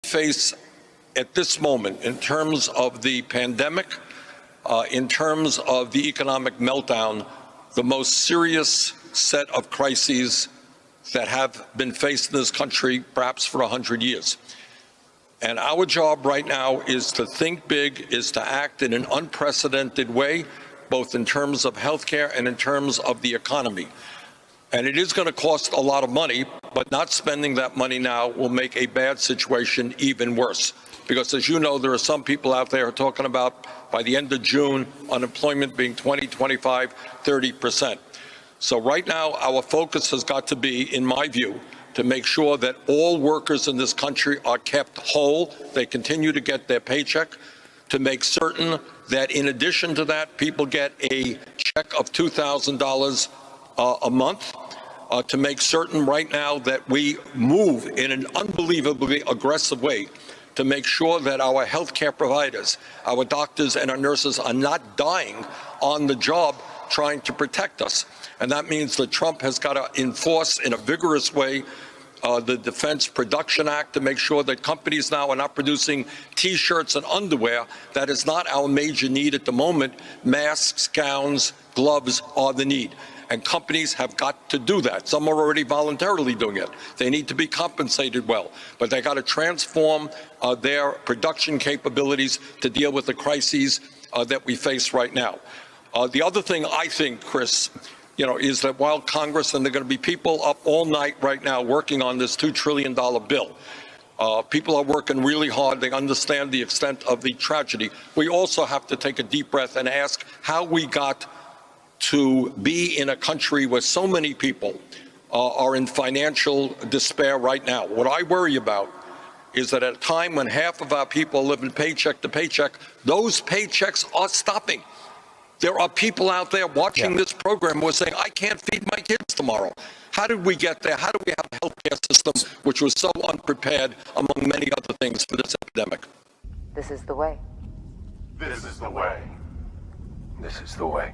face at this moment, in terms of the pandemic, in terms of the economic meltdown, the most serious set of crises that have been faced in this country perhaps for 100 years. And our job right now is to think big, is to act in an unprecedented way, both in terms of healthcare and in terms of the economy. And it is going to cost a lot of money, but not spending that money now will make a bad situation even worse. Because as you know, there are some people out there talking about by the end of June, unemployment being 20, 25, 30%. So right now, our focus has got to be, in my view, to make sure that all workers in this country are kept whole, they continue to get their paycheck, to make certain that in addition to that, people get a check of $2,000 a month, to make certain right now that we move in an unbelievably aggressive way to make sure that our healthcare providers, our doctors and our nurses are not dying on the job trying to protect us. And that means that Trump has got to enforce in a vigorous way the Defense Production Act to make sure that companies now are not producing T-shirts and underwear. That is not our major need at the moment. Masks, gowns, gloves are the need. And companies have got to do that. Some are already voluntarily doing it. They need to be compensated well. But they got to transform their production capabilities to deal with the crises that we face right now. The other thing I think, Chris, is that while Congress, and there are going to be people up all night right now working on this $2 trillion bill, people are working really hard. They understand the extent of the tragedy. We also have to take a deep breath and ask how we got to be in a country where so many people are in financial despair right now. What I worry about is that at a time when half of our people live in paycheck to paycheck, those paychecks are stopping. There are people out there watching this program who are saying, I can't feed my kids tomorrow. How did we get there? How do we have a healthcare system which was so unprepared, among many other things, for this epidemic? This is the way. This is the way. This is the way.